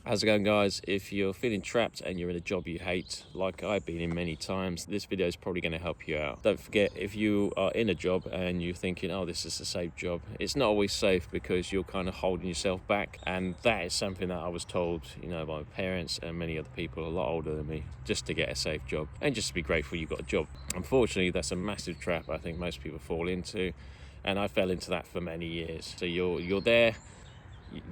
How's it going, guys? If you're feeling trapped and you're in a job you hate, like I've been in many times, this video is probably going to help you out. Don't forget, if you are in a job and you're thinking, oh, this is a safe job, it's not always safe because you're kind of holding yourself back. And that is something that I was told, by my parents and many other people a lot older than me, just to get a safe job and just to be grateful you got a job. Unfortunately, that's a massive trap I think most people fall into. And I fell into that for many years. So you're there.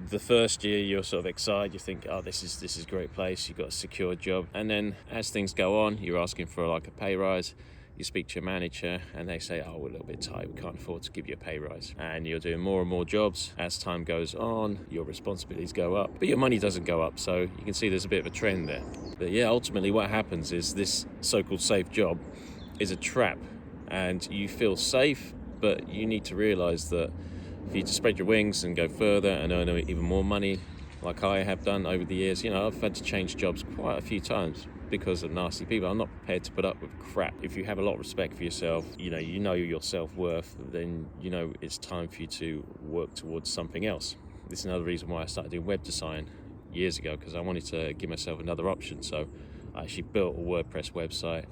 The first year you're sort of excited, you think, oh, this is a great place, you've got a secure job, and then as things go on, you're asking for like a pay rise. You speak to your manager and they say, oh, we're a little bit tight, we can't afford to give you a pay rise. And you're doing more and more jobs. As time goes on, your responsibilities go up, but your money doesn't go up. So you can see there's a bit of a trend there. But yeah, ultimately what happens is this so-called safe job is a trap, and you feel safe, but you need to realize that for you to spread your wings and go further and earn even more money, like I have done over the years, I've had to change jobs quite a few times because of nasty people. I'm not prepared to put up with crap. If you have a lot of respect for yourself, you know your self-worth, then it's time for you to work towards something else. This is another reason why I started doing web design years ago, because I wanted to give myself another option. So I actually built a WordPress website,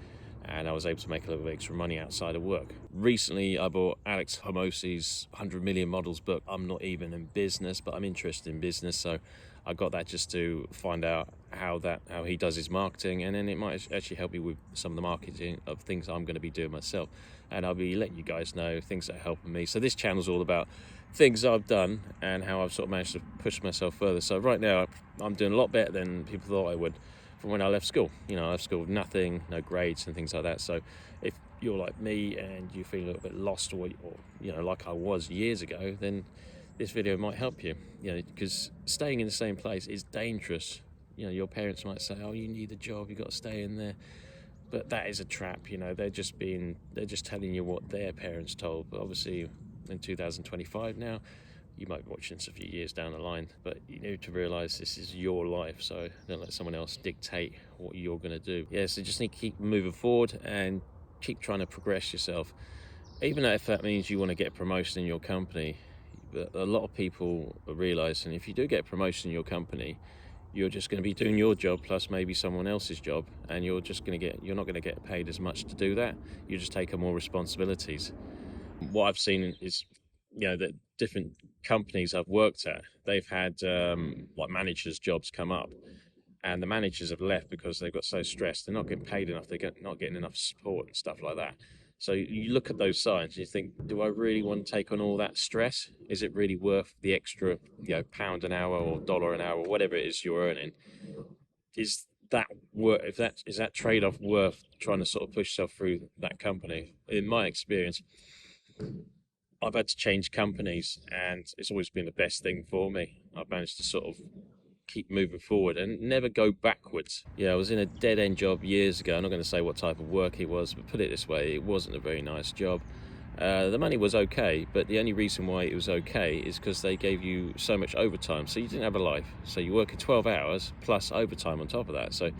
and I was able to make a little extra money outside of work. Recently, I bought Alex Hormozi's 100 Million Models book. I'm not even in business, but I'm interested in business, so I got that just to find out how he does his marketing, and then it might actually help me with some of the marketing of things I'm going to be doing myself. And I'll be letting you guys know things that are helping me. So this channel's all about things I've done and how I've sort of managed to push myself further. So right now, I'm doing a lot better than people thought I would. From when I left school, I left school with nothing, no grades and things like that. So if you're like me and you feel a little bit lost, or like I was years ago, then this video might help you. Because staying in the same place is dangerous. Your parents might say, oh, you need a job, you got to stay in there. But that is a trap. They're just telling you what their parents told. But obviously in 2025 now, you might be watching this a few years down the line, but you need to realize this is your life, so don't let someone else dictate what you're going to do. So just need to keep moving forward and keep trying to progress yourself, even if that means you want to get a promotion in your company. But a lot of people are realizing if you do get a promotion in your company, you're just going to be doing your job plus maybe someone else's job, and you're not going to get paid as much to do that. You just take on more responsibilities. What I've seen is that different companies I've worked at, they've had like managers' jobs come up, and the managers have left because they've got so stressed. They're not getting paid enough. They're not getting enough support and stuff like that. So you look at those signs and you think, do I really want to take on all that stress? Is it really worth the extra, pound an hour or dollar an hour, or whatever it is you're earning? Is that is that trade-off worth trying to sort of push yourself through that company? In my experience, I've had to change companies, and it's always been the best thing for me. I've managed to sort of keep moving forward and never go backwards. I was in a dead-end job years ago. I'm not going to say what type of work it was, but put it this way, it wasn't a very nice job. The money was okay, but the only reason why it was okay is because they gave you so much overtime, so you didn't have a life. So you work 12 hours plus overtime on top of that. So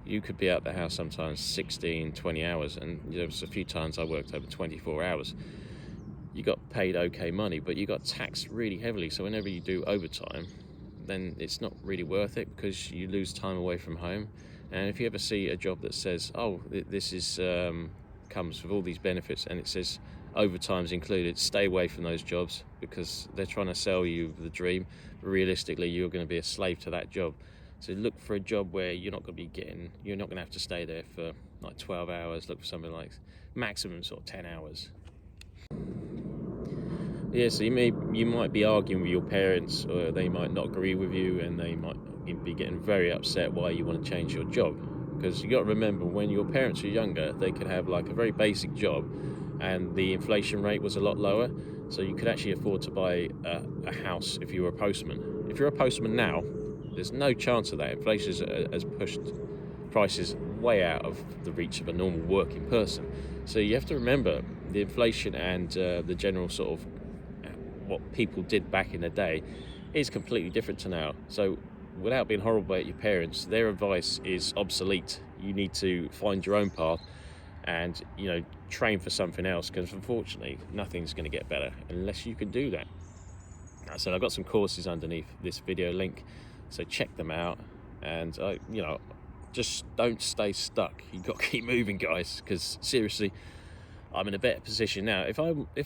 you could be out the house sometimes 16, 20 hours, and there was a few times I worked over 24 hours. You got paid okay money, but you got taxed really heavily. So whenever you do overtime, then it's not really worth it because you lose time away from home. And if you ever see a job that says, oh, this is comes with all these benefits, and it says overtime's included, stay away from those jobs, because they're trying to sell you the dream. But realistically, you're going to be a slave to that job. So look for a job where you're not going to have to stay there for like 12 hours. Look for something like maximum sort of 10 hours. So you might be arguing with your parents, or they might not agree with you, and they might be getting very upset why you want to change your job. Because you got to remember, when your parents were younger, they could have like a very basic job, and the inflation rate was a lot lower, so you could actually afford to buy a house if you were a postman. If you're a postman now, there's no chance of that. Inflation has pushed prices way out of the reach of a normal working person. So you have to remember the inflation and the general sort of what people did back in the day is completely different to now. So without being horrible at your parents, their advice is obsolete. You need to find your own path and train for something else, because unfortunately nothing's going to get better unless you can do that. So I've got some courses underneath this video link, so check them out. And just don't stay stuck. You've got to keep moving, guys, because seriously, I'm in a better position now. If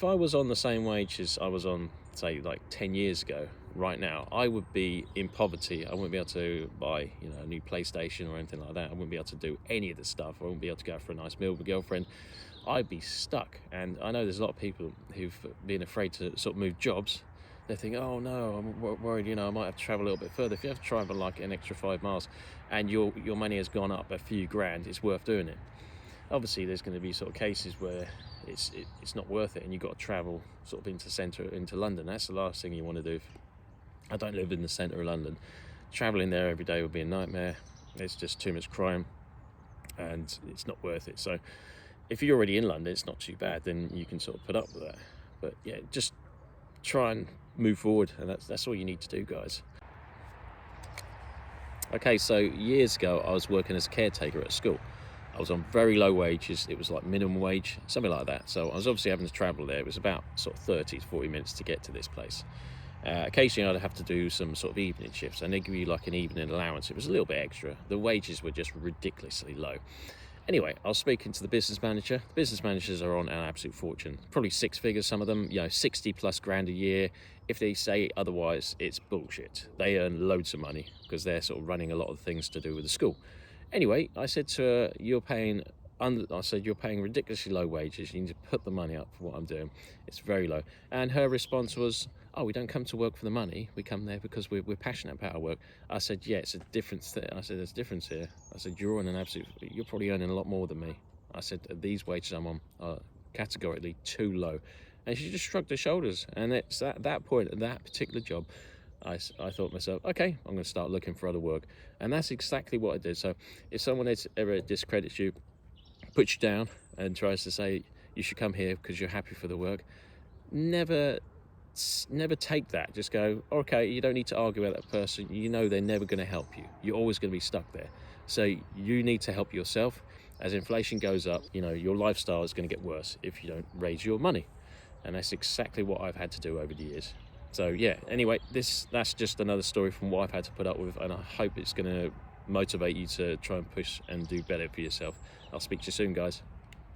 I was on the same wage as I was on, say, like 10 years ago, right now, I would be in poverty. I wouldn't be able to buy, a new PlayStation or anything like that. I wouldn't be able to do any of this stuff. I wouldn't be able to go out for a nice meal with my girlfriend. I'd be stuck. And I know there's a lot of people who've been afraid to sort of move jobs. They think, oh no, I'm worried, I might have to travel a little bit further. If you have to travel like an extra 5 miles and your money has gone up a few grand, it's worth doing it. Obviously, there's going to be sort of cases where it's not worth it and you've got to travel sort of into London. That's the last thing you want to do. I don't live in the centre of London. Travelling there every day would be a nightmare. There's just too much crime and it's not worth it. So if you're already in London, it's not too bad, then you can sort of put up with that. But yeah, just try and move forward, and that's all you need to do, guys. Okay, so years ago I was working as a caretaker at a school. I was on very low wages. It was like minimum wage, something like that. So I was obviously having to travel there. It was about sort of 30 to 40 minutes to get to this place. Occasionally I'd have to do some sort of evening shifts, and they give you like an evening allowance. It was a little bit extra. The wages were just ridiculously low. Anyway, I was speaking to the business manager. The business managers are on an absolute fortune, probably 6 figures, some of them, 60 plus grand a year. If they say otherwise, it's bullshit. They earn loads of money because they're sort of running a lot of things to do with the school. Anyway, I said to her, you're paying ridiculously low wages. You need to put the money up for what I'm doing. It's very low. And her response was, oh, we don't come to work for the money. We come there because we're passionate about our work. I said, yeah, it's a difference there. I said, there's a difference here. I said, you're probably earning a lot more than me. I said, these wages I'm on are categorically too low. And she just shrugged her shoulders. And it's at that point, at that particular job, I thought to myself, okay, I'm going to start looking for other work. And that's exactly what I did. So if someone ever discredits you, puts you down and tries to say you should come here because you're happy for the work, never take that. Just go, okay, you don't need to argue with that person. They're never going to help you. You're always going to be stuck there. So you need to help yourself. As inflation goes up, your lifestyle is going to get worse if you don't raise your money. And that's exactly what I've had to do over the years. So yeah, anyway, that's just another story from what I've had to put up with, and I hope it's going to motivate you to try and push and do better for yourself. I'll speak to you soon, guys.